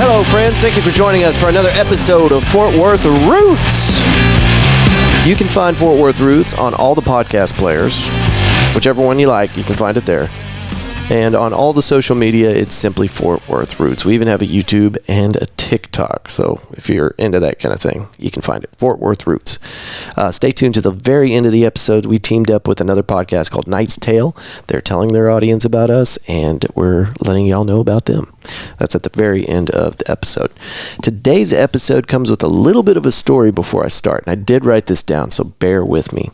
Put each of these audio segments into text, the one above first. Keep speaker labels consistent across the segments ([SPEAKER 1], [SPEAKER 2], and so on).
[SPEAKER 1] Hello, friends. Thank you for joining us for another episode of Fort Worth Roots. You can find Fort Worth Roots on all the podcast players. Whichever one you like, you can find it there. And on all the social media, it's simply Fort Worth Roots. We even have a YouTube and a TikTok. So if you're into that kind of thing, you can find it. Fort Worth Roots. Stay tuned to the very end of the episode. We teamed up with another podcast called Knight's Tale. They're telling their audience about us, and we're letting y'all know about them. That's at the very end of the episode. Today's episode comes with a little bit of a story before I start, and I did write this down, so bear with me.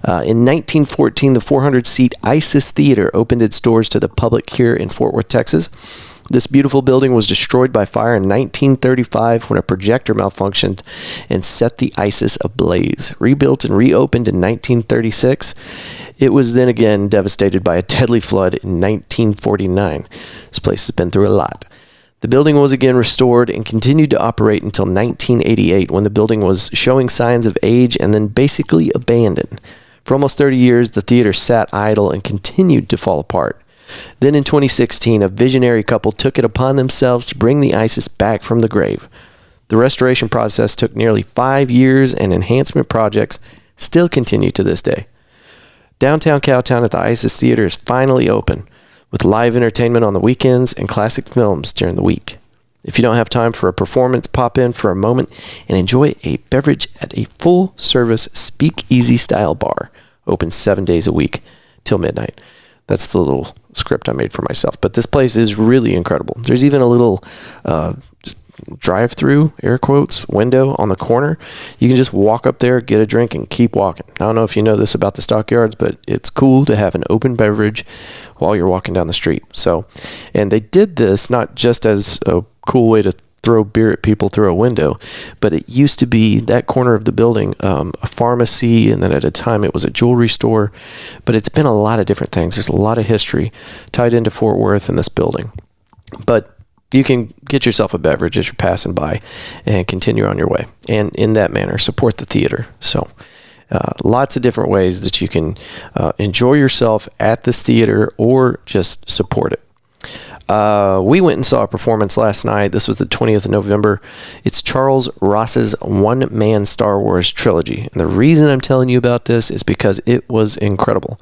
[SPEAKER 1] In 1914, the 400-seat ISIS Theater opened its doors to the public here in Fort Worth, Texas. This beautiful building was destroyed by fire in 1935 when a projector malfunctioned and set the ISIS ablaze. Rebuilt and reopened in 1936, it was then again devastated by a deadly flood in 1949. This place has been through a lot. The building was again restored and continued to operate until 1988 when the building was showing signs of age and then basically abandoned. For almost 30 years, the theater sat idle and continued to fall apart. Then in 2016, a visionary couple took it upon themselves to bring the ISIS back from the grave. The restoration process took nearly 5 years, and enhancement projects still continue to this day. Downtown Cowtown at the ISIS Theater is finally open, with live entertainment on the weekends and classic films during the week. If you don't have time for a performance, pop in for a moment and enjoy a beverage at a full-service speakeasy-style bar, open 7 days a week till midnight. That's the little script I made for myself. But this place is really incredible. There's even a little drive-through, air quotes, window on the corner. You can just walk up there, get a drink, and keep walking. I don't know if you know this about the stockyards, but it's cool to have an open beverage while you're walking down the street. So, and they did this not just as a cool way to throw beer at people through a window, but it used to be that corner of the building, a pharmacy, and then at a time it was a jewelry store. But it's been a lot of different things. There's a lot of history tied into Fort Worth in this building. But you can get yourself a beverage as you're passing by and continue on your way. And in that manner, support the theater. So lots of different ways that you can enjoy yourself at this theater or just support it. We went and saw a performance last night. This was the 20th of November. It's Charles Ross's one-man Star Wars trilogy. And the reason I'm telling you about this is because it was incredible.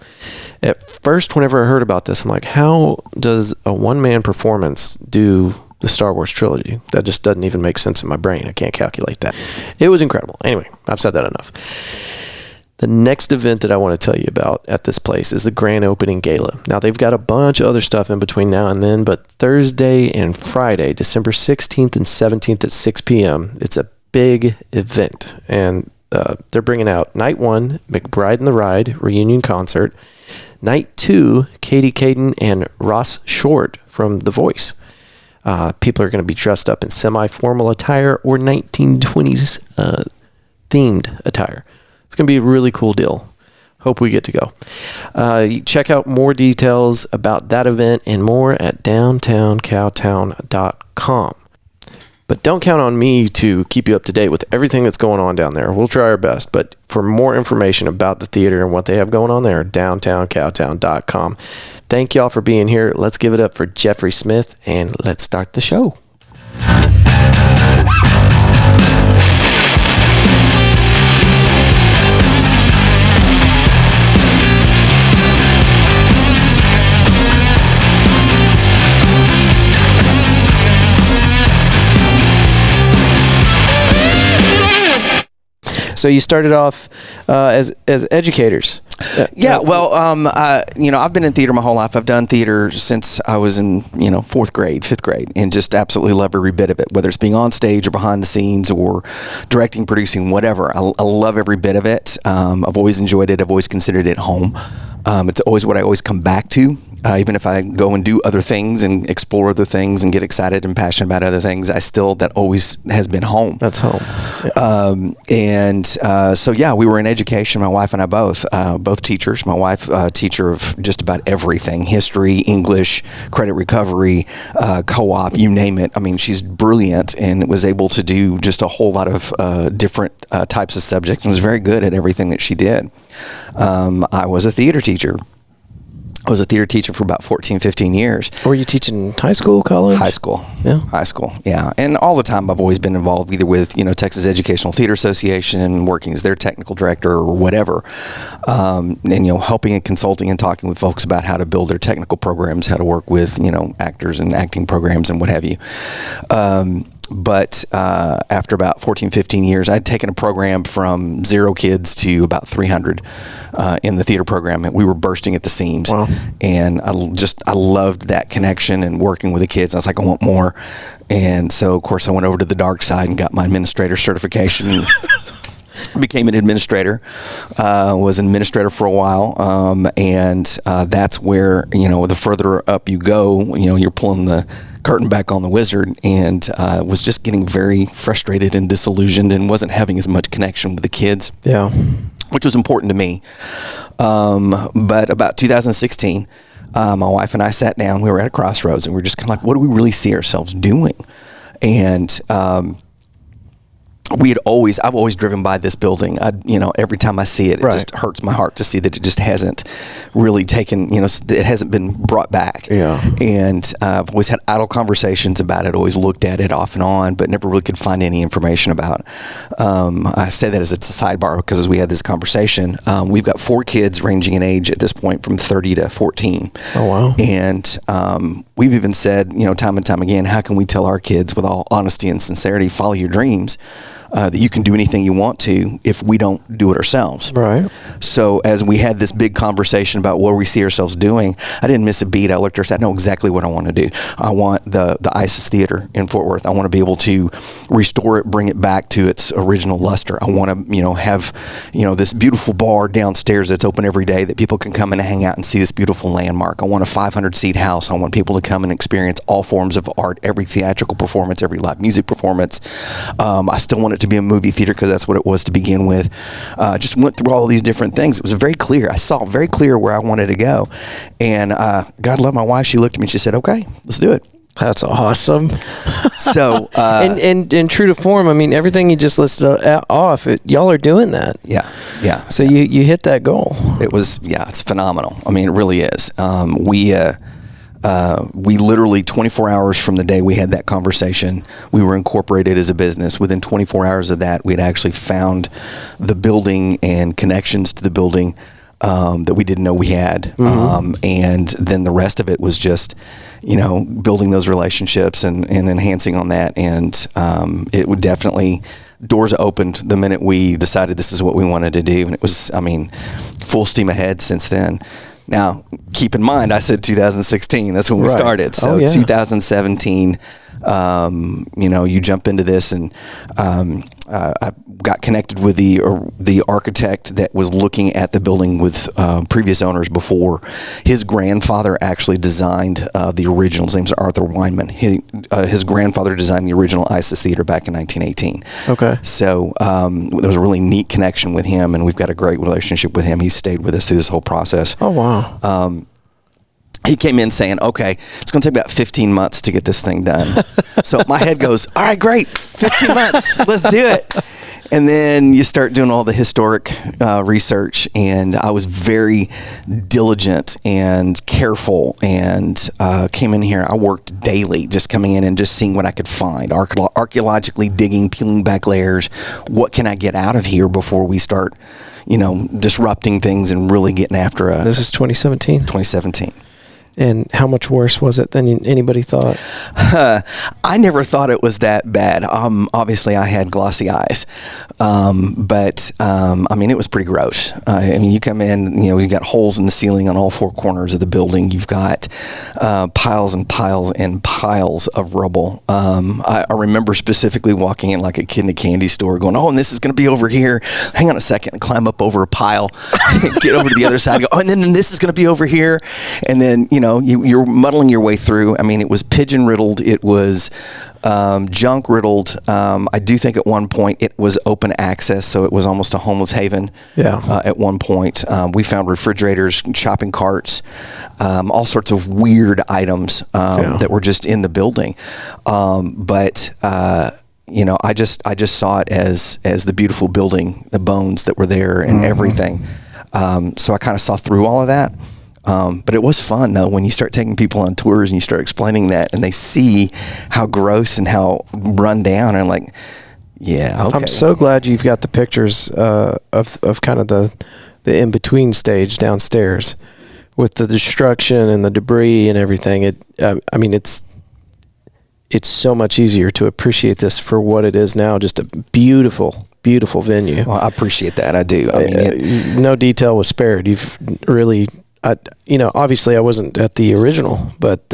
[SPEAKER 1] At first, whenever I heard about this, I'm like, how does a one-man performance do the Star Wars trilogy? That just doesn't even make sense in my brain. I can't calculate that. It was incredible. Anyway, I've said that enough. The next event that I want to tell you about at this place is the grand opening gala. Now, they've got a bunch of other stuff in between now and then, but Thursday and Friday, December 16th and 17th at 6 p.m., it's a big event. And they're bringing out Night 1, McBride and the Ride reunion concert. Night 2, Katie Caden and Ross Short from The Voice. People are going to be dressed up in semi-formal attire or 1920s themed attire. It's going to be a really cool deal. Hope we get to go. Check out more details about that event and more at downtowncowtown.com. But don't count on me to keep you up to date with everything that's going on down there. We'll try our best. But for more information about the theater and what they have going on there, downtowncowtown.com. Thank y'all for being here. Let's give it up for Jeffery Smith, and let's start the show. So you started off as educators.
[SPEAKER 2] Yeah, well, I've been in theater my whole life. I've done theater since I was in, fifth grade, and just absolutely love every bit of it, whether it's being on stage or behind the scenes or directing, producing, whatever. I love every bit of it. I've always enjoyed it. I've always considered it home. It's always what I always come back to. Even if I go and do other things and explore other things and get excited and passionate about other things, that always has been home.
[SPEAKER 1] That's home.
[SPEAKER 2] Yeah. We were in education, my wife and I both teachers. My wife, teacher of just about everything, history, English, credit recovery, co-op, you name it. I mean, she's brilliant and was able to do just a whole lot of different types of subjects and was very good at everything that she did. I was a theater teacher. I was a theater teacher for about 14, 15 years.
[SPEAKER 1] Were you teaching high school, college?
[SPEAKER 2] High school.
[SPEAKER 1] Yeah.
[SPEAKER 2] High school, yeah. And all the time I've always been involved either with, Texas Educational Theater Association, working as their technical director or whatever. And, helping and consulting and talking with folks about how to build their technical programs, how to work with, actors and acting programs and what have you. But after about 14, 15 years, I'd taken a program from 0 kids to about 300 in the theater program, and we were bursting at the seams.
[SPEAKER 1] Wow.
[SPEAKER 2] And I loved that connection and working with the kids. I was like, I want more. And so, of course, I went over to the dark side and got my administrator certification. And became an administrator, was an administrator for a while, and that's where, the further up you go, you're pulling the curtain back on the wizard, and was just getting very frustrated and disillusioned and wasn't having as much connection with the kids.
[SPEAKER 1] Yeah.
[SPEAKER 2] Which was important to me. But about 2016, my wife and I sat down, we were at a crossroads, and we were just kind of like, what do we really see ourselves doing? And I've always driven by this building. Every time I see it, it just hurts my heart to see that it just hasn't really taken, it hasn't been brought back.
[SPEAKER 1] Yeah. And
[SPEAKER 2] I've always had idle conversations about it, always looked at it off and on, but never really could find any information about it. I say that as a sidebar because as we had this conversation, we've got 4 kids ranging in age at this point from 30 to 14.
[SPEAKER 1] Oh, wow.
[SPEAKER 2] And we've even said, time and time again, how can we tell our kids with all honesty and sincerity, follow your dreams? That you can do anything you want to if we don't do it ourselves.
[SPEAKER 1] Right.
[SPEAKER 2] So as we had this big conversation about what we see ourselves doing, I didn't miss a beat. I looked at her and said, I know exactly what I want to do. I want the ISIS Theater in Fort Worth. I want to be able to restore it, bring it back to its original luster. I want to, have, this beautiful bar downstairs that's open every day that people can come in and hang out and see this beautiful landmark. I want a 500-seat house. I want people to come and experience all forms of art, every theatrical performance, every live music performance. I still want it to be a movie theater because that's what it was to begin with. Just went through all these different things. It was very clear. I saw very clear where I wanted to go. And God love my wife. She looked at me and she said, okay, let's do it.
[SPEAKER 1] That's awesome.
[SPEAKER 2] So,
[SPEAKER 1] and true to form, I mean, everything you just listed off, y'all are doing that.
[SPEAKER 2] Yeah.
[SPEAKER 1] So you hit that goal.
[SPEAKER 2] It was, it's phenomenal. I mean, it really is. We literally 24 hours from the day we had that conversation, we were incorporated as a business. Within 24 hours of that, we had actually found the building and connections to the building that we didn't know we had. Mm-hmm. And then the rest of it was just, building those relationships and enhancing on that. And it would definitely, doors opened the minute we decided this is what we wanted to do. And it was, full steam ahead since then. Now, keep in mind, I said 2016. That's when we started. So 2017, you jump into this, and I got connected with the architect that was looking at the building with previous owners before. His grandfather actually designed the original. His name's Arthur Weinman. His grandfather designed the original ISIS Theater back in 1918. Okay. So there was a really neat connection with him, and we've got a great relationship with him. He stayed with us through this whole process.
[SPEAKER 1] Oh, wow.
[SPEAKER 2] He came in saying, okay, it's going to take about 15 months to get this thing done. So my head goes, all right, great, 15 months, let's do it. And then you start doing all the historic research, and I was very diligent and careful, and came in here. I worked daily, just coming in and just seeing what I could find, archaeologically digging, peeling back layers. What can I get out of here before we start, disrupting things and really getting after it?
[SPEAKER 1] This is 2017?
[SPEAKER 2] 2017.
[SPEAKER 1] And how much worse was it than anybody thought?
[SPEAKER 2] I never thought it was that bad. Obviously, I had glossy eyes. But it was pretty gross. You come in, you've got holes in the ceiling on all 4 corners of the building. You've got piles and piles and piles of rubble. I remember specifically walking in like a kid in a candy store going, oh, and this is going to be over here. Hang on a second, and climb up over a pile, get over to the other side, go, oh, and then this is going to be over here. And then, you're muddling your way through. It was pigeon riddled. It was junk riddled. I do think at one point it was open access, so it was almost a homeless haven. Yeah. At one point, we found refrigerators, shopping carts, all sorts of weird items that were just in the building. But I just saw it as the beautiful building, the bones that were there, and everything. So I kind of saw through all of that. But it was fun, though, when you start taking people on tours and you start explaining that, and they see how gross and how run down, and like, yeah, okay.
[SPEAKER 1] I'm so glad you've got the pictures of kind of the in-between stage downstairs with the destruction and the debris and everything. I mean, it's so much easier to appreciate this for what it is now, just a beautiful, beautiful venue.
[SPEAKER 2] Well, I appreciate that. I do. I mean,
[SPEAKER 1] no detail was spared. You've really... obviously I wasn't at the original, but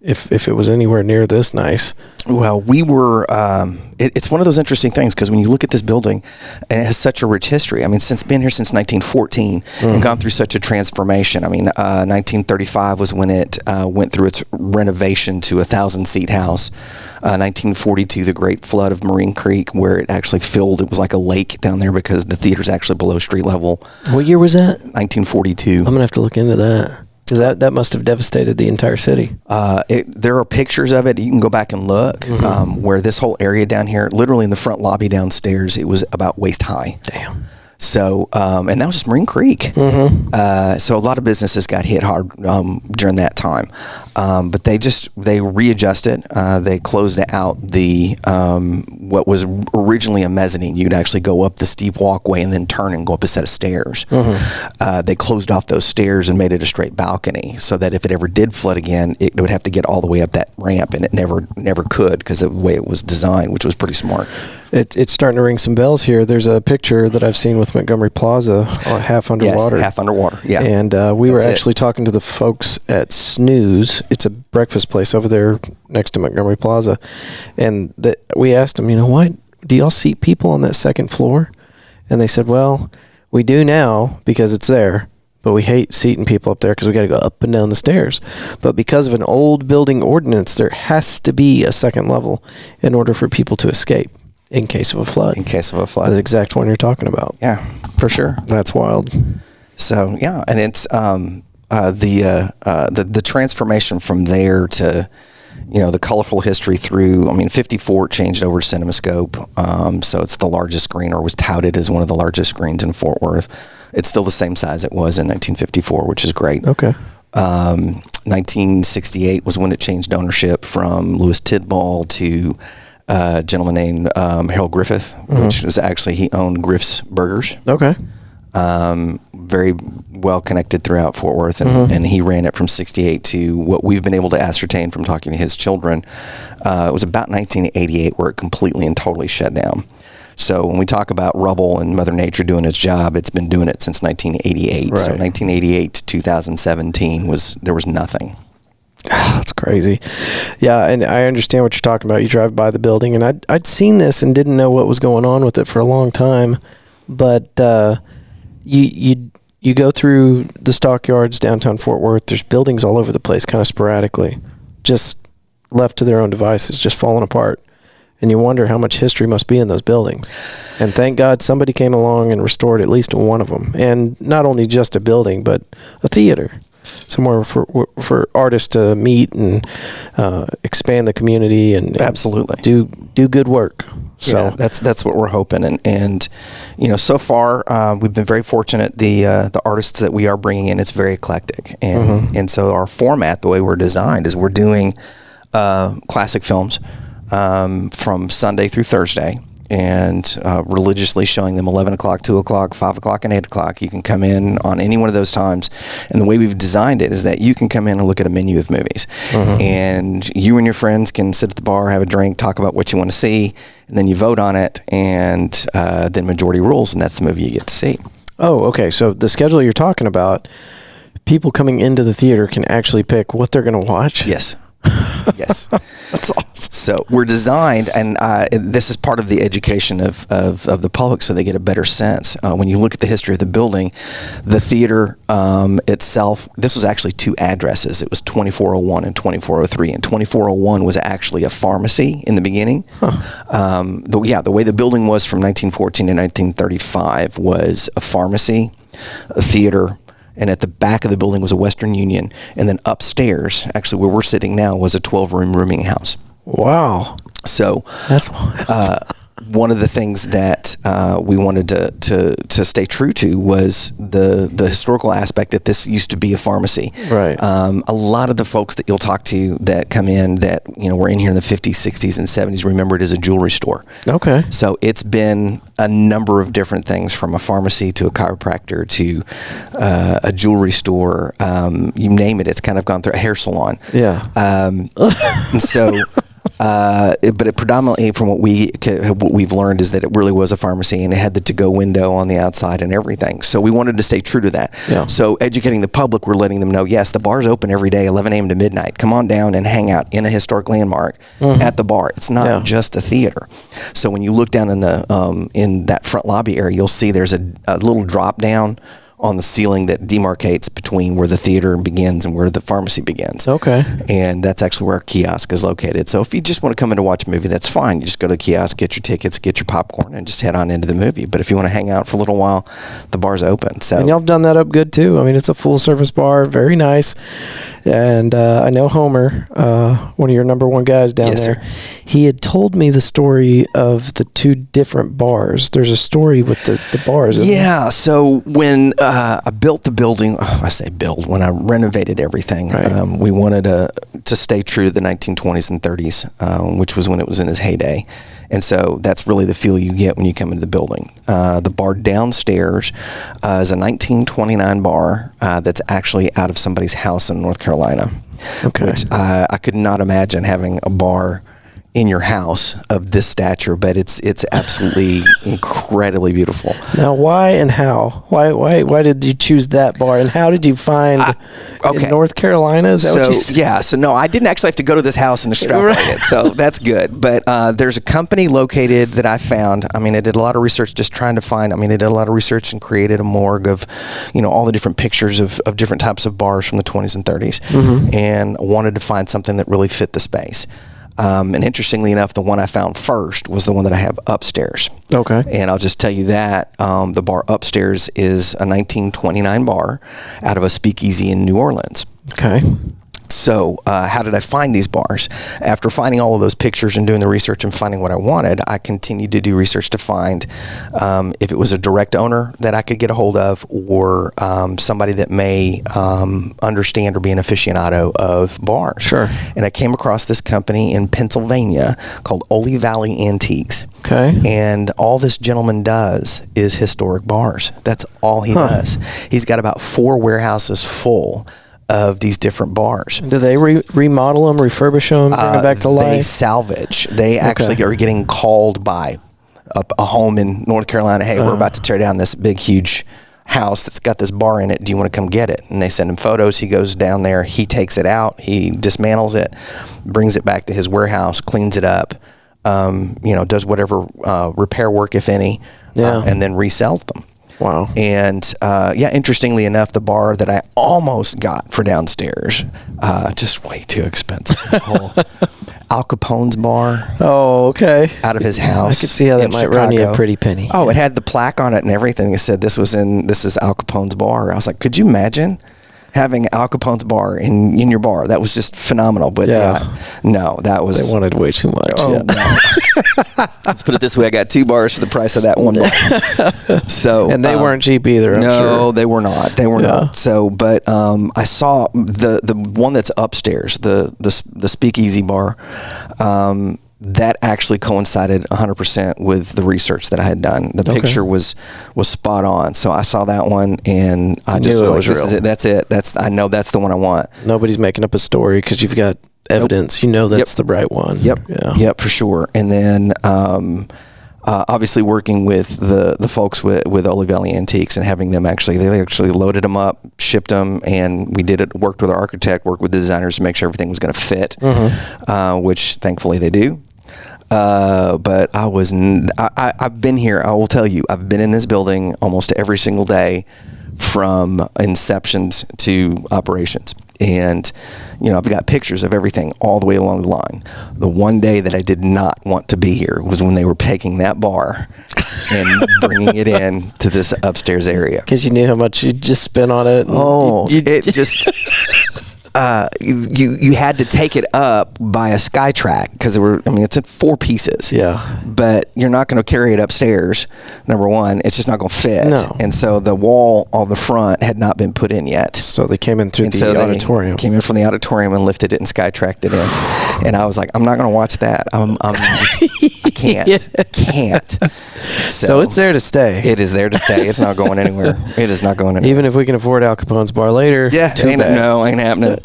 [SPEAKER 1] if it was anywhere near this nice.
[SPEAKER 2] Well, we were, it's one of those interesting things, because when you look at this building, and it has such a rich history. I mean, been here since 1914 and gone through such a transformation. I mean, 1935 was when it went through its renovation to a 1,000-seat house. 1942, the great flood of Marine Creek, where it actually filled. It was like a lake down there because the theater's actually below street level.
[SPEAKER 1] What year was that?
[SPEAKER 2] 1942.
[SPEAKER 1] I'm going to have to look into that, because that must have devastated the entire city.
[SPEAKER 2] There are pictures of it. You can go back and look, where this whole area down here, literally in the front lobby downstairs, it was about waist high.
[SPEAKER 1] Damn.
[SPEAKER 2] So, and that was just Marine Creek. So a lot of businesses got hit hard during that time. But they readjusted. They closed out the what was originally a mezzanine. You'd actually go up the steep walkway and then turn and go up a set of stairs. They closed off those stairs and made it a straight balcony, so that if it ever did flood again, it would have to get all the way up that ramp, and it never could, because of the way it was designed, which was pretty smart.
[SPEAKER 1] It's starting to ring some bells here. There's a picture that I've seen with Montgomery Plaza, half underwater.
[SPEAKER 2] Yes, half underwater, yeah.
[SPEAKER 1] And we were actually talking to the folks at Snooze. It's a breakfast place over there next to Montgomery Plaza. And we asked them, what, do y'all seat people on that second floor? And they said, well, we do now because it's there, but we hate seating people up there because we got to go up and down the stairs. But because of an old building ordinance, there has to be a second level in order for people to escape. In case of a flood.
[SPEAKER 2] In case of a flood.
[SPEAKER 1] The exact one you're talking about.
[SPEAKER 2] Yeah, for sure.
[SPEAKER 1] That's wild.
[SPEAKER 2] So, yeah, and it's the transformation from there to, the colorful history through, 54 changed over to CinemaScope. So it's the largest screen, or was touted as one of the largest screens in Fort Worth. It's still the same size it was in 1954, which is great.
[SPEAKER 1] Okay.
[SPEAKER 2] 1968 was when it changed ownership from Louis Tidball to a gentleman named Harold Griffith, which was actually, he owned Griff's Burgers.
[SPEAKER 1] Okay.
[SPEAKER 2] Very well connected throughout Fort Worth, and he ran it from 68 to what we've been able to ascertain from talking to his children. It was about 1988 where it completely and totally shut down. So when we talk about rubble and Mother Nature doing its job, it's been doing it since 1988.
[SPEAKER 1] Right.
[SPEAKER 2] So 1988 to 2017 there was nothing.
[SPEAKER 1] That's crazy. Yeah, and I understand what you're talking about. You drive by the building, and I'd seen this and didn't know what was going on with it for a long time. But you go through the stockyards downtown Fort Worth. There's buildings all over the place, kind of sporadically, just left to their own devices, just falling apart. And you wonder how much history must be in those buildings. And thank God somebody came along and restored at least one of them. And not only just a building, but a theater. Somewhere for artists to meet and expand the community and
[SPEAKER 2] absolutely
[SPEAKER 1] do good work. So
[SPEAKER 2] yeah, that's what we're hoping, and so far we've been very fortunate. The artists that we are bringing in, it's very eclectic, and so our format, the way we're designed, is we're doing classic films from Sunday through Thursday. And religiously showing them 11 o'clock, 2 o'clock, 5 o'clock, and 8 o'clock. You can come in on any one of those times. And the way we've designed it is that you can come in and look at a menu of movies. And you and your friends can sit at the bar, have a drink, talk about what you want to see, and then you vote on it, and then majority rules, and that's the movie you get to see.
[SPEAKER 1] Oh, okay. So the schedule you're talking about, people coming into the theater can actually pick what they're going to watch?
[SPEAKER 2] Yes. Yes.
[SPEAKER 1] That's awesome.
[SPEAKER 2] So we're designed, and this is part of the education of the public, so they get a better sense. When you look at the history of the building, the theater itself, this was actually two addresses. It was 2401 and 2403, and 2401 was actually a pharmacy in the beginning. The way the building was from 1914 to 1935 was a pharmacy, a theater, and at the back of the building was a Western Union, and then upstairs, actually where we're sitting now, was a 12-room rooming house.
[SPEAKER 1] Wow.
[SPEAKER 2] So
[SPEAKER 1] that's wild.
[SPEAKER 2] one of the things that we wanted to stay true to was the historical aspect that this used to be a pharmacy.
[SPEAKER 1] Right.
[SPEAKER 2] A lot of the folks that you'll talk to that come in that were in here in the 50s, 60s, and 70s remember it as a jewelry store.
[SPEAKER 1] Okay.
[SPEAKER 2] So it's been a number of different things, from a pharmacy to a chiropractor to a jewelry store. You name it, it's kind of gone through a hair salon.
[SPEAKER 1] Yeah.
[SPEAKER 2] And so, but it predominantly, from what we've learned, is that it really was a pharmacy, and it had the to-go window on the outside and everything. So we wanted to stay true to that.
[SPEAKER 1] Yeah.
[SPEAKER 2] So educating the public, we're letting them know, yes, the bar's open every day, 11 a.m. to midnight. Come on down and hang out in a historic landmark at the bar. It's not just a theater. So when you look down in that front lobby area, you'll see there's a little drop down on the ceiling that demarcates between where the theater begins and where the pharmacy begins.
[SPEAKER 1] Okay.
[SPEAKER 2] And that's actually where our kiosk is located. So if you just want to come in to watch a movie, that's fine. You just go to the kiosk, get your tickets, get your popcorn, and just head on into the movie. But if you want to hang out for a little while, the bar's open. So,
[SPEAKER 1] and y'all have done that up good too. I mean, it's a full service bar, very nice. And I know Homer, one of your number one guys down there, he had told me the story of the two different bars. There's a story with the bars.
[SPEAKER 2] Yeah. So when I built the building, when I renovated everything, we wanted to stay true to the 1920s and 30s, which was when it was in its heyday. And so that's really the feel you get when you come into the building. The bar downstairs is a 1929 bar that's actually out of somebody's house in North Carolina.
[SPEAKER 1] Okay.
[SPEAKER 2] Which I could not imagine having a bar in your house of this stature, but it's absolutely incredibly beautiful.
[SPEAKER 1] Now, why and how? Why did you choose that bar, and how did you find in North Carolina? Is that what you said? Yeah.
[SPEAKER 2] So no, I didn't actually have to go to this house and extrapolate it. So that's good. But there's a company located that I found. I mean, I did a lot of research just trying to find. I mean, I did a lot of research and created a morgue of, all the different pictures of different types of bars from the 20s and 30s, and wanted to find something that really fit the space. And interestingly enough, the one I found first was the one that I have upstairs.
[SPEAKER 1] Okay.
[SPEAKER 2] And I'll just tell you that the bar upstairs is a 1929 bar out of a speakeasy in New Orleans.
[SPEAKER 1] Okay.
[SPEAKER 2] So how did I find these bars? After finding all of those pictures and doing the research and finding what I wanted, I continued to do research to find if it was a direct owner that I could get a hold of, or somebody that may understand or be an aficionado of bars.
[SPEAKER 1] Sure.
[SPEAKER 2] And I came across this company in Pennsylvania called Ole Valley Antiques.
[SPEAKER 1] Okay.
[SPEAKER 2] And all this gentleman does is historic bars. That's all he does. He's got about 4 warehouses full of these different bars.
[SPEAKER 1] Do they remodel them, refurbish them, bring them back to life?
[SPEAKER 2] They salvage. They actually are getting called by a home in North Carolina. Hey, we're about to tear down this big, huge house that's got this bar in it. Do you want to come get it? And they send him photos. He goes down there. He takes it out. He dismantles it, brings it back to his warehouse, cleans it up, does whatever repair work, if any, and then resells them.
[SPEAKER 1] Wow.
[SPEAKER 2] And interestingly enough, the bar that I almost got for downstairs, just way too expensive. Al Capone's Bar.
[SPEAKER 1] Oh, okay.
[SPEAKER 2] Out of his house.
[SPEAKER 1] I could see how that might run you a pretty penny.
[SPEAKER 2] Oh, it had the plaque on it and everything. It said this is Al Capone's Bar. I was like, could you imagine having Al Capone's Bar in your bar? That was just phenomenal. But no, that was...
[SPEAKER 1] They wanted way too much.
[SPEAKER 2] Oh, no. Let's put it this way. I got 2 bars for the price of that one bar. So,
[SPEAKER 1] and they weren't cheap either, I'm
[SPEAKER 2] no,
[SPEAKER 1] sure.
[SPEAKER 2] they were not. They were not. So, but I saw the one that's upstairs, the Speakeasy Bar, that actually coincided 100% with the research that I had done. The picture was spot on. So I saw that one, and I just was like, "This is it. That's it. I know that's the one I want."
[SPEAKER 1] Nobody's making up a story because you've got evidence. You know that's the right one.
[SPEAKER 2] Yep, for sure. And then obviously working with the folks with Ole Valley Antiques and having them they actually loaded them up, shipped them, and we worked with our architect, worked with the designers to make sure everything was going to fit, which thankfully they do. But I've been here. I will tell you, I've been in this building almost every single day from inceptions to operations. And, I've got pictures of everything all the way along the line. The one day that I did not want to be here was when they were taking that bar and bringing it in to this upstairs area.
[SPEAKER 1] Because you knew how much you just spent on it.
[SPEAKER 2] It just... you had to take it up by a SkyTrack because it's in 4 pieces.
[SPEAKER 1] Yeah.
[SPEAKER 2] But you're not going to carry it upstairs. Number one, it's just not going to fit.
[SPEAKER 1] No.
[SPEAKER 2] And so the wall on the front had not been put in yet.
[SPEAKER 1] So they came in through the auditorium.
[SPEAKER 2] Came in from the auditorium and lifted it and SkyTracked it in. And I was like, I'm not going to watch that. I can't.
[SPEAKER 1] Yeah.
[SPEAKER 2] Can't.
[SPEAKER 1] So it's there to stay.
[SPEAKER 2] It is there to stay. It's not going anywhere. It is not going anywhere.
[SPEAKER 1] Even if we can afford Al Capone's Bar later.
[SPEAKER 2] Yeah. Ain't happening.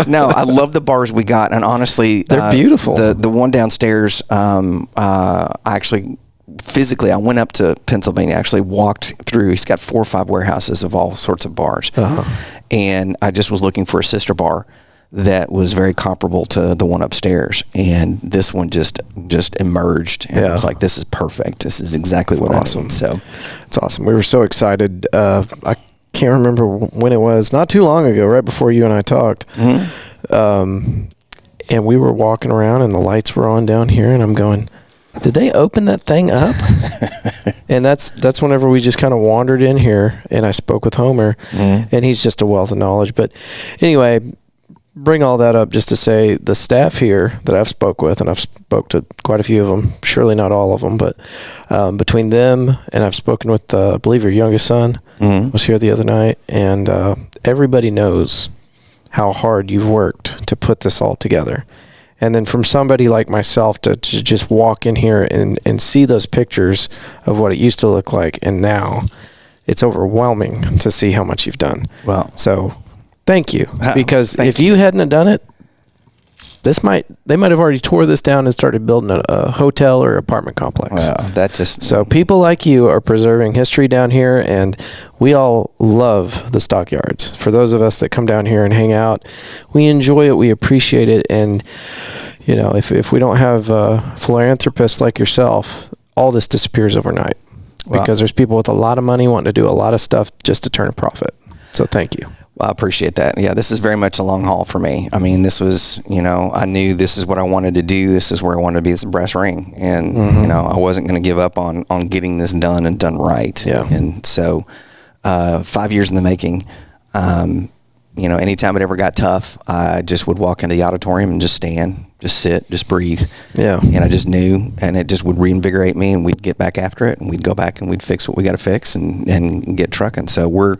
[SPEAKER 2] No, I love the bars we got. And honestly,
[SPEAKER 1] they're beautiful.
[SPEAKER 2] The one downstairs, I actually physically, I went up to Pennsylvania, actually walked through. He's got 4 or 5 warehouses of all sorts of bars. And I just was looking for a sister bar that was very comparable to the one upstairs, and this one just emerged, and I was like, this is perfect. This is exactly what I need. So
[SPEAKER 1] it's awesome. We were so excited. I can't remember when it was, not too long ago, right before you and I talked. And we were walking around and the lights were on down here, and I'm going, did they open that thing up? And that's whenever we just kind of wandered in here, and I spoke with Homer, and he's just a wealth of knowledge. But anyway, bring all that up just to say the staff here that I've spoke with, and I've spoke to quite a few of them, surely not all of them, but between them, and I've spoken with, I believe your youngest son was here the other night, and everybody knows how hard you've worked to put this all together. And then from somebody like myself to just walk in here and see those pictures of what it used to look like, and now it's overwhelming to see how much you've done.
[SPEAKER 2] Well,
[SPEAKER 1] so thank you, because if you hadn't have done it, they might have already tore this down and started building a hotel or apartment complex.
[SPEAKER 2] Wow,
[SPEAKER 1] so people like you are preserving history down here, and we all love the stockyards. For those of us that come down here and hang out, we enjoy it, we appreciate it, and if we don't have philanthropists like yourself, all this disappears overnight. Wow. Because there's people with a lot of money wanting to do a lot of stuff just to turn a profit. So thank you.
[SPEAKER 2] Well, I appreciate that. Yeah, this is very much a long haul for me. I mean, this was, I knew this is what I wanted to do. This is where I wanted to be as a brass ring. And, I wasn't going to give up on getting this done and done right.
[SPEAKER 1] Yeah.
[SPEAKER 2] And so 5 years in the making, anytime it ever got tough, I just would walk into the auditorium and just stand, just sit, just breathe.
[SPEAKER 1] Yeah.
[SPEAKER 2] And I just knew, and it just would reinvigorate me, and we'd get back after it, and we'd go back and we'd fix what we got to fix and get trucking. So we're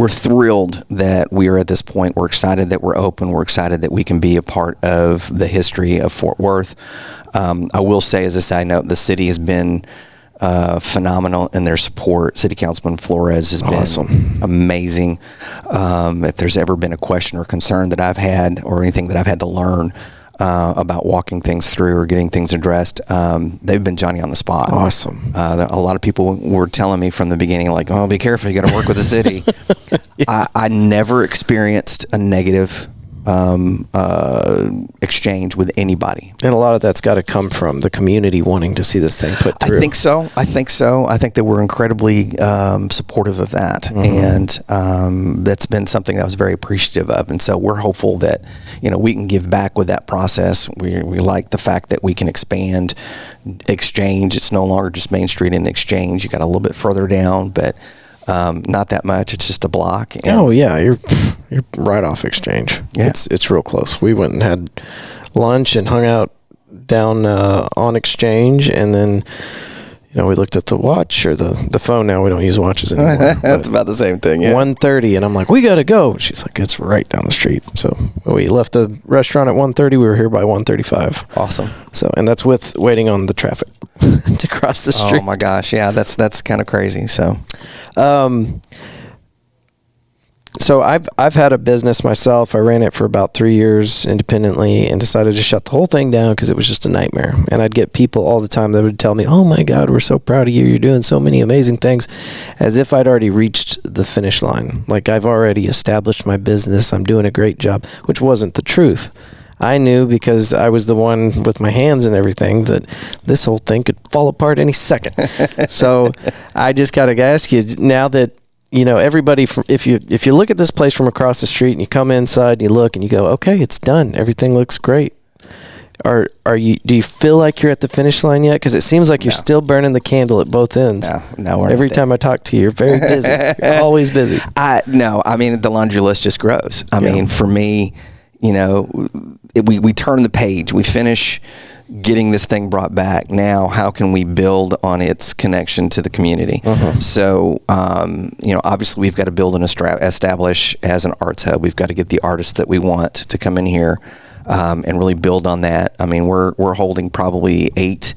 [SPEAKER 2] thrilled that we are at this point. We're excited that we're open. We're excited that we can be a part of the history of Fort Worth. I will say, as a side note, the city has been phenomenal in their support. City Councilman Flores has been amazing. If there's ever been a question or concern that I've had, or anything that I've had to learn about walking things through or getting things addressed, they've been Johnny on the spot.
[SPEAKER 1] Awesome.
[SPEAKER 2] A lot of people were telling me from the beginning, like, oh, be careful, you got to work with the city. I never experienced a negative exchange with anybody.
[SPEAKER 1] And a lot of that's got to come from the community wanting to see this thing put through.
[SPEAKER 2] I think so. I think that we're incredibly supportive of that. And that's been something that I was very appreciative of. And so we're hopeful that, we can give back with that process. We like the fact that we can expand Exchange. It's no longer just Main Street and Exchange. You got a little bit further down, but not that much. It's just a block.
[SPEAKER 1] And you're right off Exchange. Yeah. It's real close. We went and had lunch and hung out down on Exchange, and then we looked at the watch or the phone. Now we don't use watches anymore.
[SPEAKER 2] That's about the same thing. Yeah.
[SPEAKER 1] 1:30, and I'm like, we gotta go. She's like, it's right down the street. So we left the restaurant at 1:30. We were here by 1:35.
[SPEAKER 2] Awesome.
[SPEAKER 1] So, and that's with waiting on the traffic to cross the street.
[SPEAKER 2] Oh my gosh, yeah, that's kind of crazy. So,
[SPEAKER 1] So I've had a business myself. I ran it for about 3 years independently and decided to shut the whole thing down because it was just a nightmare. And I'd get people all the time that would tell me, oh my God, we're so proud of you. You're doing so many amazing things, as if I'd already reached the finish line. Like I've already established my business. I'm doing a great job, which wasn't the truth. I knew, because I was the one with my hands and everything, that this whole thing could fall apart any second. So I just got to ask you now that, everybody, if you look at this place from across the street and you come inside and you look and you go, okay, it's done. Everything looks great. Do you feel like you're at the finish line yet? Because it seems like you're still burning the candle at both ends.
[SPEAKER 2] No,
[SPEAKER 1] every time I talk to you, you're very busy. You're always busy.
[SPEAKER 2] The laundry list just grows. I mean, for me, we turn the page, we finish getting this thing brought back. Now, how can we build on its connection to the community? So, obviously we've got to build and establish as an arts hub. We've got to get the artists that we want to come in here and really build on that. I mean, we're holding probably 8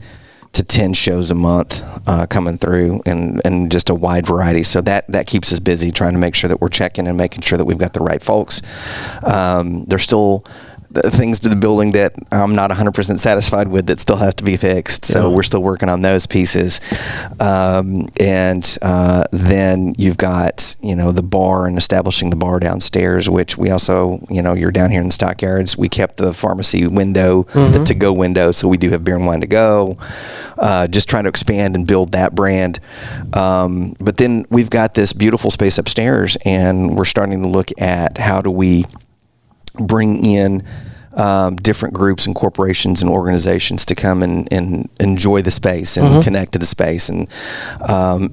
[SPEAKER 2] to 10 shows a month coming through, and just a wide variety. So that keeps us busy, trying to make sure that we're checking and making sure that we've got the right folks. There's still things to the building that I'm not 100% satisfied with that still have to be fixed. So we're still working on those pieces. And then you've got, the bar and establishing the bar downstairs, which we also, you're down here in the stockyards. We kept the pharmacy window, the to-go window. So we do have beer and wine to go. Just trying to expand and build that brand. But then we've got this beautiful space upstairs, and we're starting to look at how do we bring in different groups and corporations and organizations to come and enjoy the space and connect to the space, and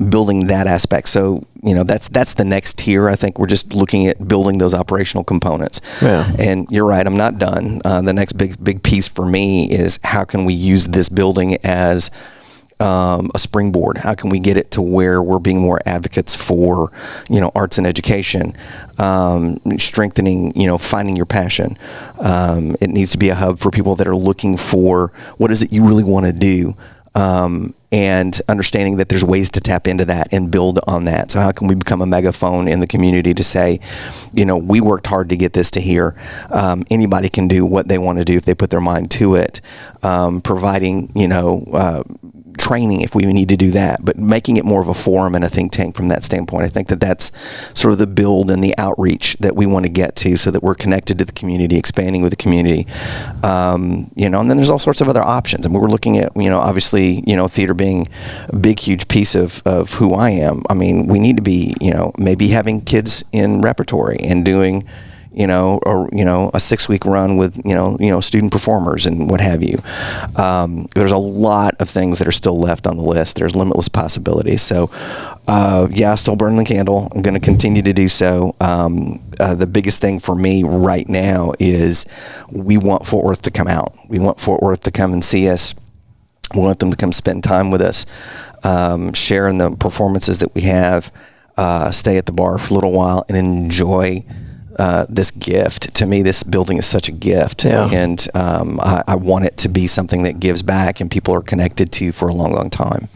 [SPEAKER 2] building that aspect. So, that's the next tier. I think we're just looking at building those operational components. Yeah. And you're right, I'm not done. The next big piece for me is how can we use this building as a springboard? How can we get it to where we're being more advocates for, arts and education, strengthening, finding your passion. It needs to be a hub for people that are looking for what is it you really want to do, and understanding that there's ways to tap into that and build on that. So how can we become a megaphone in the community to say, we worked hard to get this to here. Anybody can do what they want to do if they put their mind to it. Providing, training if we need to do that, but making it more of a forum and a think tank from that standpoint. I think that's sort of the build and the outreach that we want to get to, so that we're connected to the community, expanding with the community. And then there's all sorts of other options. I mean, we're looking at, obviously, theater being a big, huge piece of who I am. I mean, we need to be, maybe having kids in repertory and doing, a 6-week run with, student performers and what have you. There's a lot of things that are still left on the list. There's limitless possibilities. So, still burning the candle. I'm going to continue to do so. The biggest thing for me right now is we want Fort Worth to come out. We want Fort Worth to come and see us. We want them to come spend time with us, share in the performances that we have, stay at the bar for a little while and enjoy this gift. To me, this building is such a gift, and I want it to be something that gives back and people are connected to for a long, long time.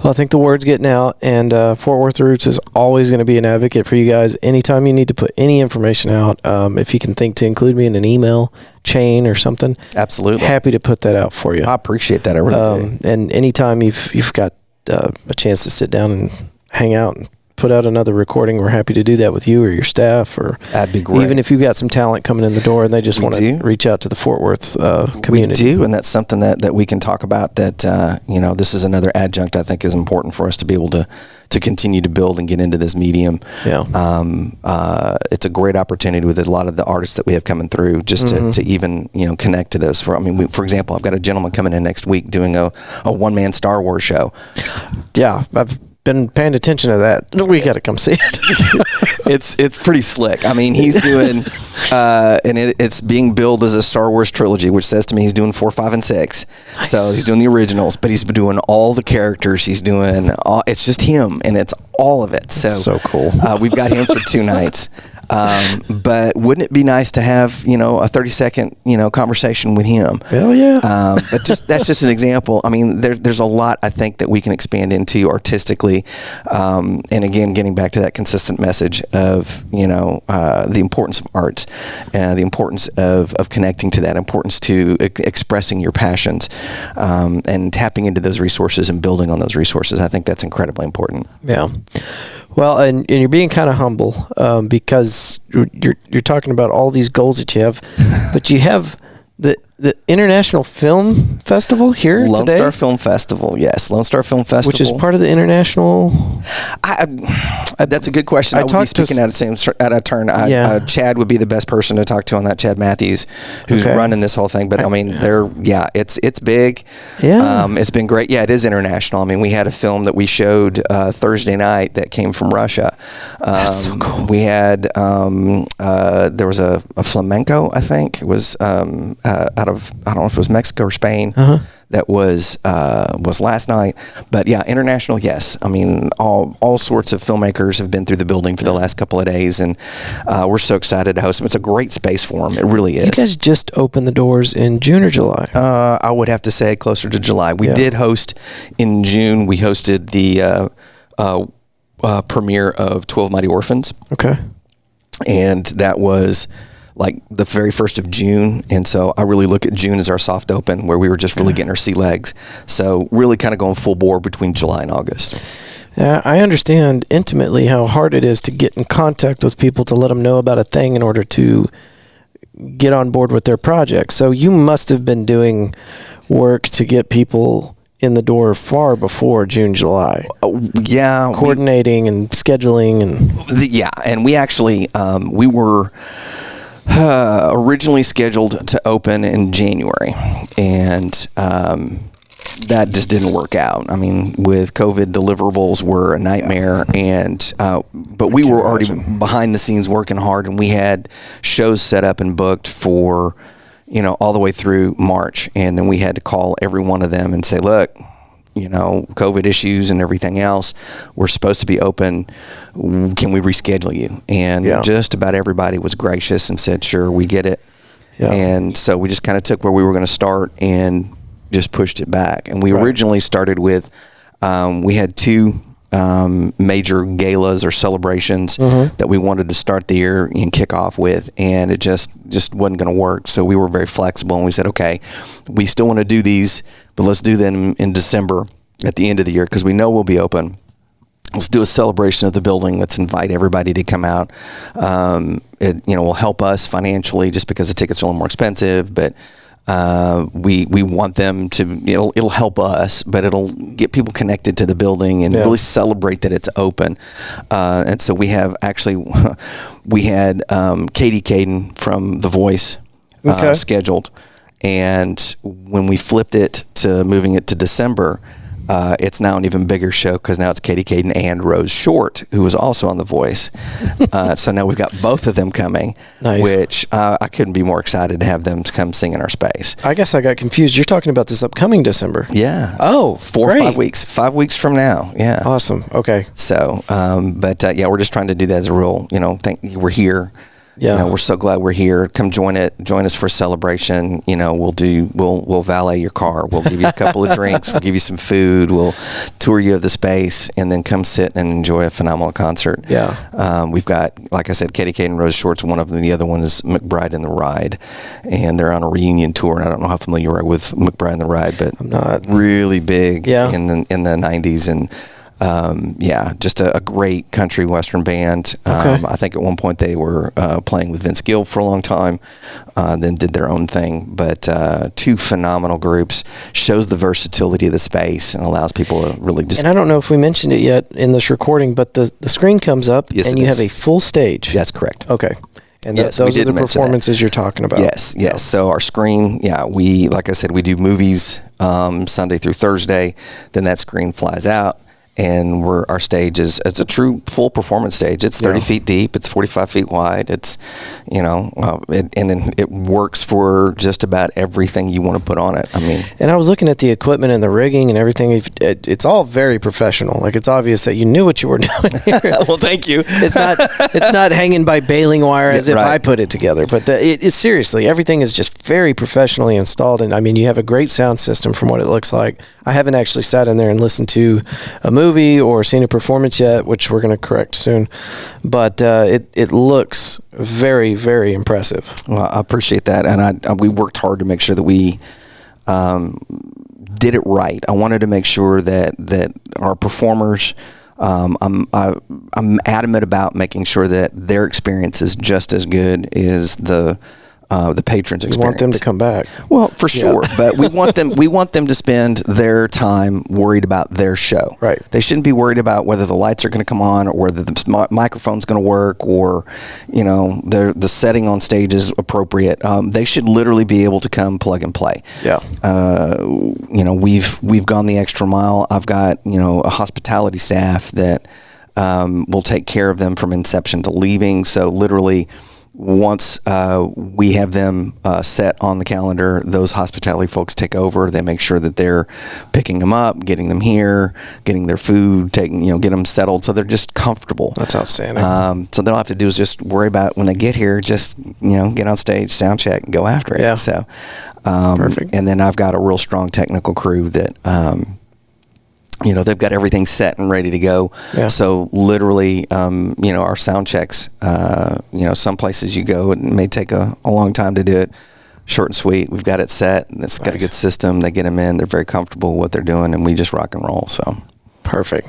[SPEAKER 1] Well, I think the word's getting out, and Fort Worth Roots is always going to be an advocate for you guys. Anytime you need to put any information out, if you can think to include me in an email chain or something,
[SPEAKER 2] absolutely
[SPEAKER 1] happy to put that out for you.
[SPEAKER 2] I appreciate that. I really do.
[SPEAKER 1] And anytime you've got a chance to sit down and hang out and put out another recording, we're happy to do that with you or your staff, or
[SPEAKER 2] that'd be great.
[SPEAKER 1] Even if you've got some talent coming in the door and they just want to reach out to the Fort Worth community.
[SPEAKER 2] We do, and that's something that we can talk about. That this is another adjunct I think is important for us to be able to continue to build and get into this medium. Yeah. It's a great opportunity with a lot of the artists that we have coming through, just to even connect to those. For example, I've got a gentleman coming in next week doing a one-man Star Wars show.
[SPEAKER 1] Yeah, I've been paying attention to that. We got to come see it.
[SPEAKER 2] It's pretty slick. I mean, he's doing, and it's being billed as a Star Wars trilogy, which says to me he's doing 4, 5, and 6. Nice. So he's doing the originals, but he's doing all the characters. He's doing it's just him, and it's all of it.
[SPEAKER 1] So cool.
[SPEAKER 2] We've got him for 2 nights. But wouldn't it be nice to have, a 30-second, conversation with him?
[SPEAKER 1] Hell yeah.
[SPEAKER 2] But that's just an example. I mean, there's a lot I think that we can expand into artistically. And again, getting back to that consistent message of, the importance of art, the importance of connecting to that, importance to expressing your passions, and tapping into those resources and building on those resources. I think that's incredibly important.
[SPEAKER 1] Yeah. Well, and you're being kind of humble, because you're talking about all these goals that you have, but you have the the International Film Festival here
[SPEAKER 2] Lone
[SPEAKER 1] today?
[SPEAKER 2] Star Film Festival, yes. Lone Star Film Festival.
[SPEAKER 1] Which is part of the international...
[SPEAKER 2] That's a good question. I would be speaking out of turn. Chad would be the best person to talk to on that, Chad Matthews, who's running this whole thing. But, I mean, it's big.
[SPEAKER 1] Yeah.
[SPEAKER 2] It's been great. Yeah, it is international. I mean, we had a film that we showed Thursday night that came from Russia.
[SPEAKER 1] That's so cool.
[SPEAKER 2] We had, there was a flamenco, I think. It was out of, I don't know if it was Mexico or Spain. That was last night. But yeah, international, yes. I mean, all sorts of filmmakers have been through the building for the last couple of days, and we're so excited to host them. It's a great space for them. It really is.
[SPEAKER 1] You guys just opened the doors in June or July?
[SPEAKER 2] I would have to say closer to July. We did host in June. We hosted the premiere of 12 Mighty Orphans.
[SPEAKER 1] Okay.
[SPEAKER 2] And that was like the very first of June, and so I really look at June as our soft open, where we were just really getting our sea legs. So really kind of going full bore between July and August.
[SPEAKER 1] I understand intimately how hard it is to get in contact with people to let them know about a thing in order to get on board with their project. So you must have been doing work to get people in the door far before June, July. Coordinating and scheduling
[SPEAKER 2] and we actually we were originally scheduled to open in January, and that just didn't work out. I mean, with COVID, deliverables were a nightmare, and but we were already behind the scenes working hard, and we had shows set up and booked for, all the way through March, and then we had to call every one of them and say, look, COVID issues and everything else, we're supposed to be open. Can we reschedule you? And just about everybody was gracious and said, sure, we get it. Yeah. And so we just kind of took where we were going to start and just pushed it back. And we originally started with, we had two major galas or celebrations that we wanted to start the year and kick off with, and it just wasn't going to work. So we were very flexible, and we said, okay, we still want to do these, but let's do them in December at the end of the year, because we know we'll be open. Let's do a celebration of the building. Let's invite everybody to come out. It will help us financially, just because the tickets are a little more expensive, but we want them to, it'll help us, but it'll get people connected to the building and really celebrate that it's open. And so we had Katie Caden from The Voice scheduled, and when we flipped it to moving it to December, it's now an even bigger show, because now it's Katie Caden and Rose Short, who was also on The Voice. So now we've got both of them coming, which I couldn't be more excited to have them to come sing in our space.
[SPEAKER 1] I guess I got confused. You're talking about this upcoming December.
[SPEAKER 2] Yeah.
[SPEAKER 1] Oh,
[SPEAKER 2] 4 or 5 weeks. 5 weeks from now. Yeah.
[SPEAKER 1] Awesome. Okay.
[SPEAKER 2] So, we're just trying to do that as a real, we're here.
[SPEAKER 1] Yeah.
[SPEAKER 2] We're so glad we're here. Come join us for a celebration. We'll valet your car. We'll give you a couple of drinks. We'll give you some food. We'll tour you of the space, and then come sit and enjoy a phenomenal concert.
[SPEAKER 1] Yeah.
[SPEAKER 2] We've got, like I said, Katie Kane and Rose Short's one of them. The other one is McBride and the Ride, and they're on a reunion tour. And I don't know how familiar you are with McBride and the Ride, but
[SPEAKER 1] I'm not.
[SPEAKER 2] Really big in the 90s, and just a great country western band. I think at one point they were playing with Vince Gill for a long time, then did their own thing. But two phenomenal groups. Shows the versatility of the space and allows people to really just...
[SPEAKER 1] And I don't know if we mentioned it yet in this recording, but the screen comes up and you have a full stage.
[SPEAKER 2] That's correct.
[SPEAKER 1] Okay. And those are the performances you're talking about.
[SPEAKER 2] Yes. So our screen, we, like I said, we do movies Sunday through Thursday. Then that screen flies out, and our stage is a true full performance stage. It's 30 feet deep. It's 45 feet wide. It's, it works for just about everything you want to put on it. I mean,
[SPEAKER 1] and I was looking at the equipment and the rigging and everything. It's all very professional. Like, it's obvious that you knew what you were doing here.
[SPEAKER 2] Well, thank you.
[SPEAKER 1] It's not hanging by baling wire as if I put it together. But it's seriously, everything is just very professionally installed. And I mean, you have a great sound system from what it looks like. I haven't actually sat in there and listened to a movie or seen a performance yet, which we're going to correct soon, but it looks very, very impressive.
[SPEAKER 2] Well, I appreciate that, and we worked hard to make sure that we did it right. I wanted to make sure that our performers, I'm adamant about making sure that their experience is just as good as the the patrons' experience.
[SPEAKER 1] You want them to come back.
[SPEAKER 2] Well, for sure, but we want them to spend their time worried about their show.
[SPEAKER 1] Right.
[SPEAKER 2] They shouldn't be worried about whether the lights are going to come on or whether the microphone's going to work or, the setting on stage is appropriate. They should literally be able to come plug and play.
[SPEAKER 1] Yeah.
[SPEAKER 2] We've gone the extra mile. I've got, a hospitality staff that will take care of them from inception to leaving. So literally, once we have them set on the calendar, those hospitality folks take over. They make sure that they're picking them up, getting them here, getting their food, get them settled so they're just comfortable.
[SPEAKER 1] That's outstanding.
[SPEAKER 2] So they don't have to do is just worry about when they get here, just, get on stage, sound check, and go after it.
[SPEAKER 1] Yeah.
[SPEAKER 2] So,
[SPEAKER 1] Perfect.
[SPEAKER 2] And then I've got a real strong technical crew that, they've got everything set and ready to go.
[SPEAKER 1] Yeah.
[SPEAKER 2] So literally, our sound checks, some places you go, it may take a long time to do it. Short and sweet. We've got it set. And it's got a good system. They get them in. They're very comfortable with what they're doing, and we just rock and roll. So
[SPEAKER 1] perfect.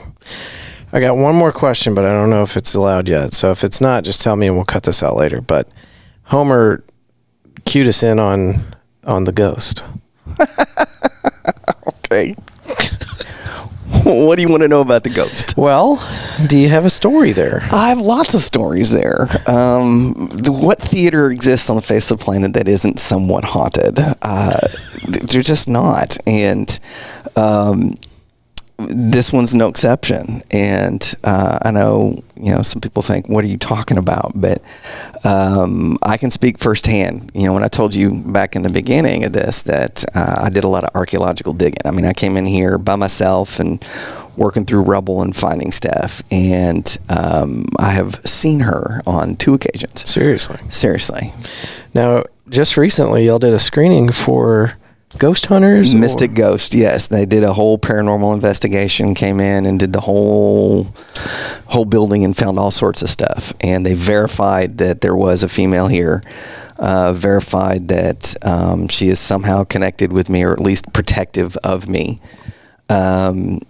[SPEAKER 1] I got one more question, but I don't know if it's allowed yet. So if it's not, just tell me and we'll cut this out later. But Homer cued us in on the ghost.
[SPEAKER 2] Okay. What do you want to know about the ghost?
[SPEAKER 1] Well, do you have a story there?
[SPEAKER 2] I have lots of stories there. What theater exists on the face of the planet that isn't somewhat haunted? They're just not. And this one's no exception. And I know, some people think, what are you talking about? But I can speak firsthand. When I told you back in the beginning of this that I did a lot of archaeological digging. I mean, I came in here by myself and working through rubble and finding stuff. And I have seen her on 2 occasions. Seriously.
[SPEAKER 1] Now, just recently, y'all did a screening for Ghost Hunters?
[SPEAKER 2] Mystic Ghost, yes. They did a whole paranormal investigation, came in and did the whole building and found all sorts of stuff. And they verified that there was a female here, verified that she is somehow connected with me or at least protective of me. And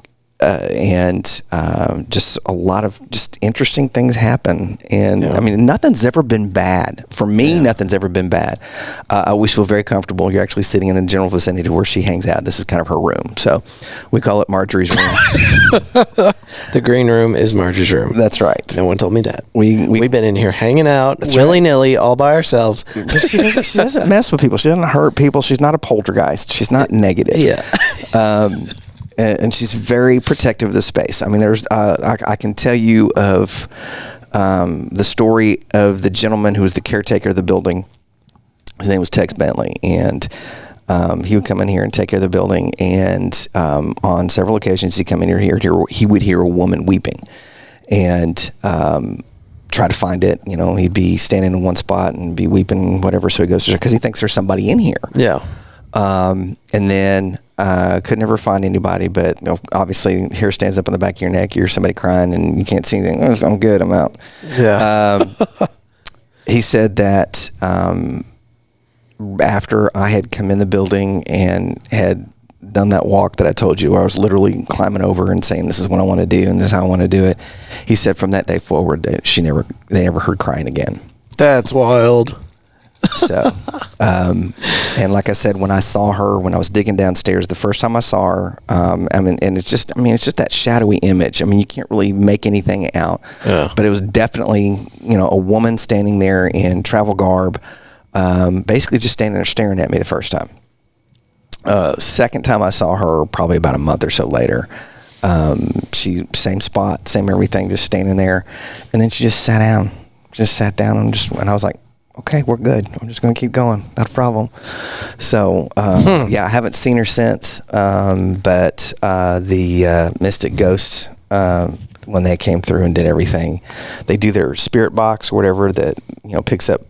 [SPEAKER 2] just a lot of just interesting things happen. And I mean, nothing's ever been bad. For me, nothing's ever been bad. I always feel very comfortable. You're actually sitting in the general vicinity where she hangs out. This is kind of her room. So we call it Marjorie's room.
[SPEAKER 1] The green room is Marjorie's room.
[SPEAKER 2] That's right.
[SPEAKER 1] No one told me that.
[SPEAKER 2] We've
[SPEAKER 1] been in here hanging out willy-nilly all by ourselves.
[SPEAKER 2] She doesn't mess with people. She doesn't hurt people. She's not a poltergeist. She's not negative.
[SPEAKER 1] Yeah.
[SPEAKER 2] And she's very protective of the space. I mean, there's I can tell you of the story of the gentleman who was the caretaker of the building. His name was Tex Bentley, and he would come in here and take care of the building. And on several occasions, he'd come in here, he would hear a woman weeping, and try to find it. He'd be standing in one spot and be weeping, whatever. So he goes because he thinks there's somebody in here.
[SPEAKER 1] Yeah.
[SPEAKER 2] And then could never find anybody, but obviously hair stands up on the back of your neck. You're somebody crying and you can't see anything. Oh, I'm good. I'm out.
[SPEAKER 1] Yeah.
[SPEAKER 2] He said that after I had come in the building and had done that walk that I told you, where I was literally climbing over and saying, "This is what I want to do, and this is how I want to do it." He said from that day forward that they never heard crying again.
[SPEAKER 1] That's wild.
[SPEAKER 2] So, and like I said, when I saw her, when I was digging downstairs, the first time I saw her, and it's just that shadowy image. I mean, you can't really make anything out, but it was definitely, a woman standing there in travel garb, basically just standing there staring at me the first time. Second time I saw her, probably about a month or so later, same spot, same everything, just standing there, and then she just sat down and I was like, okay, we're good. I'm just going to keep going. Not a problem. So, I haven't seen her since. But the Mystic Ghosts, when they came through and did everything, they do their spirit box or whatever that, picks up,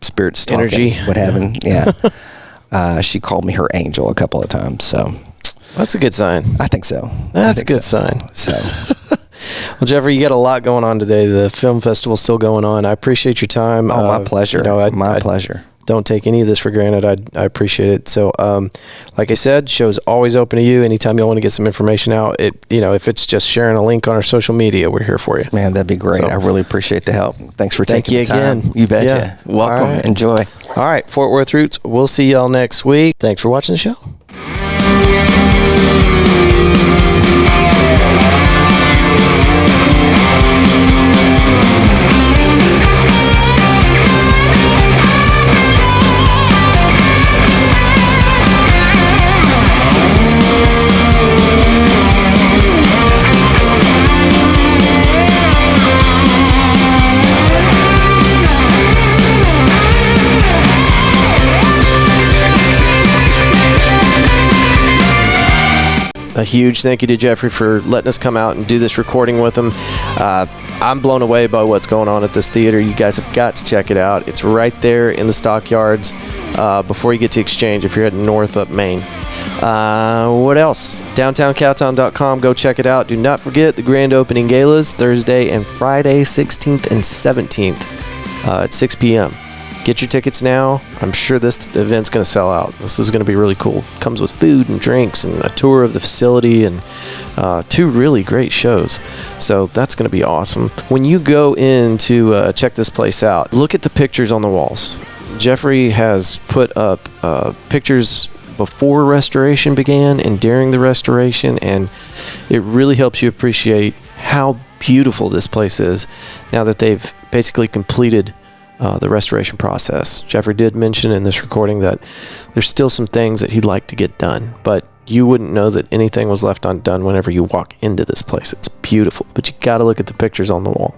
[SPEAKER 2] spirits talking,
[SPEAKER 1] energy,
[SPEAKER 2] what have you. Yeah. She called me her angel a couple of times. So
[SPEAKER 1] that's a good sign.
[SPEAKER 2] I think so.
[SPEAKER 1] That's a good sign.
[SPEAKER 2] So.
[SPEAKER 1] Well, Jeffrey, you got a lot going on today. The film festival's still going on. I appreciate your time.
[SPEAKER 2] Oh, my pleasure. My pleasure.
[SPEAKER 1] don't take any of this for granted. I appreciate it. So, like I said, show's always open to you. Anytime you want to get some information out, if it's just sharing a link on our social media, we're here for you.
[SPEAKER 2] Man, that'd be great. So, I really appreciate the help. Thanks for taking the time.
[SPEAKER 1] Again.
[SPEAKER 2] You betcha. Yeah. Welcome.
[SPEAKER 1] Right.
[SPEAKER 2] Enjoy.
[SPEAKER 1] All right, Fort Worth Roots. We'll see y'all next week. Thanks for watching the show. A huge thank you to Jeffrey for letting us come out and do this recording with him. I'm blown away by what's going on at this theater. You guys have got to check it out. It's right there in the stockyards before you get to Exchange if you're heading north up Maine. What else? DowntownCowtown.com. Go check it out. Do not forget the grand opening galas Thursday and Friday, 16th and 17th at 6 p.m. Get your tickets now. I'm sure this event's going to sell out. This is going to be really cool. Comes with food and drinks and a tour of the facility and 2 really great shows. So that's going to be awesome. When you go in to check this place out, look at the pictures on the walls. Jeffrey has put up pictures before restoration began and during the restoration, and it really helps you appreciate how beautiful this place is now that they've basically completed the restoration process. Jeffrey did mention in this recording that there's still some things that he'd like to get done, but you wouldn't know that anything was left undone whenever you walk into this place. It's beautiful, but you got to look at the pictures on the wall.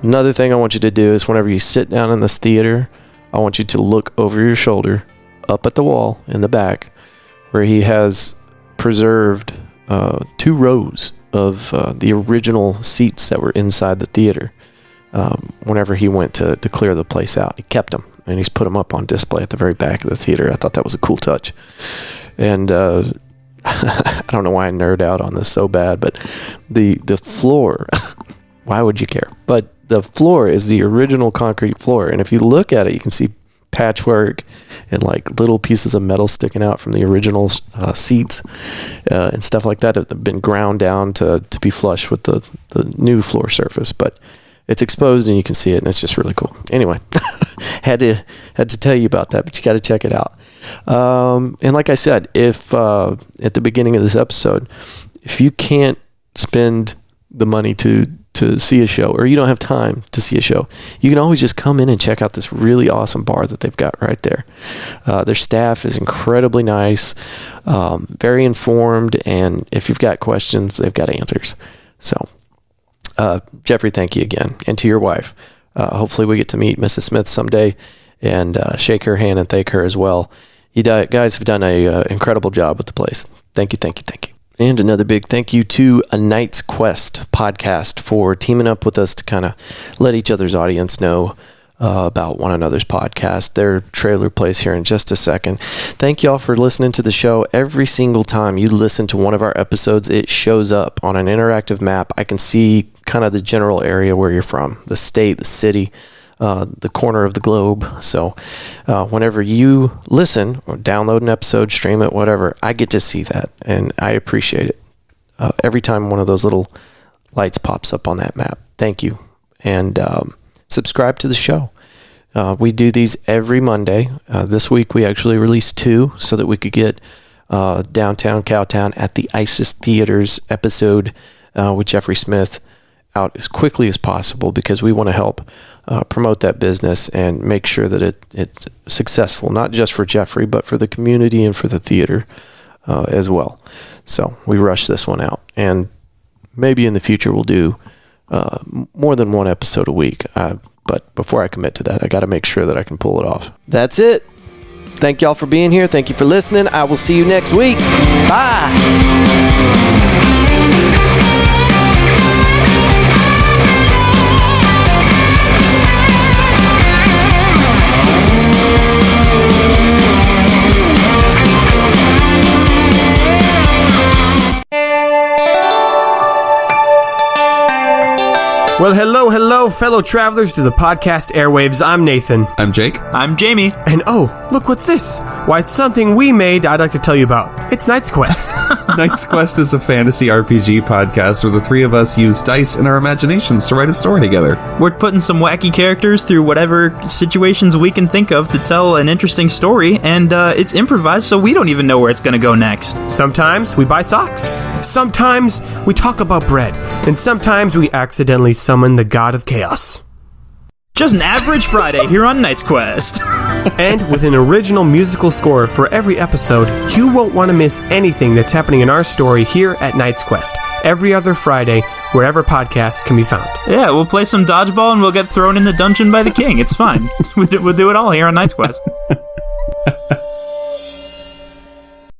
[SPEAKER 1] Another thing I want you to do is whenever you sit down in this theater, I want you to look over your shoulder up at the wall in the back where he has preserved 2 rows of the original seats that were inside the theater. Whenever he went to clear the place out, he kept them and he's put them up on display at the very back of the theater. I thought that was a cool touch. And I don't know why I nerd out on this so bad, but the floor, why would you care? But the floor is the original concrete floor. And if you look at it, you can see patchwork and like little pieces of metal sticking out from the original seats and stuff like that have been ground down to be flush with the new floor surface. But it's exposed and you can see it, and it's just really cool. Anyway, had to tell you about that, but you got to check it out. And like I said, if at the beginning of this episode, if you can't spend the money to see a show, or you don't have time to see a show, you can always just come in and check out this really awesome bar that they've got right there. Their staff is incredibly nice, very informed, and if you've got questions, they've got answers. So Jeffrey, thank you again. And to your wife, hopefully we get to meet Mrs. Smith someday and shake her hand and thank her as well. You guys have done an incredible job with the place. Thank you. And another big thank you to A Night's Quest podcast for teaming up with us to kind of let each other's audience know about one another's podcast. Their trailer plays here in just a second. Thank y'all for listening to the show. Every single time you listen to one of our episodes, it shows up on an interactive map. I can see kind of the general area where you're from, the state, the city, the corner of the globe. So whenever you listen or download an episode, stream it, whatever, I get to see that, and I appreciate it. Every time one of those little lights pops up on that map. Thank you. And subscribe to the show. We do these every Monday. This week we actually released 2 so that we could get Downtown Cowtown at the ISIS Theaters episode with Jeffrey Smith out as quickly as possible, because we want to help promote that business and make sure that it's successful, not just for Jeffrey, but for the community and for the theater as well. So we rushed this one out, and maybe in the future we'll do more than 1 episode a week. But before I commit to that, I got to make sure that I can pull it off. That's it. Thank y'all for being here. Thank you for listening. I will see you next week. Bye.
[SPEAKER 3] Well, hello, Hello, fellow travelers through the podcast airwaves. I'm Nathan.
[SPEAKER 4] I'm Jake.
[SPEAKER 5] I'm Jamie.
[SPEAKER 3] And oh, look what's this? Why, it's something we made I'd like to tell you about. It's Knight's Quest.
[SPEAKER 4] Knight's Quest is a fantasy RPG podcast where the three of us use dice and our imaginations to write a story together.
[SPEAKER 5] We're putting some wacky characters through whatever situations we can think of to tell an interesting story, and it's improvised, so we don't even know where it's going to go next.
[SPEAKER 3] Sometimes we buy socks. Sometimes we talk about bread. And sometimes we accidentally summon the god of chaos.
[SPEAKER 5] Just an average Friday here on Knight's Quest.
[SPEAKER 3] And with an original musical score for every episode, you won't want to miss anything that's happening in our story here at Knight's Quest, every other Friday, wherever podcasts can be found.
[SPEAKER 5] Yeah, we'll play some dodgeball and we'll get thrown in the dungeon by the king. It's fine. We'll do it all here on Knight's Quest.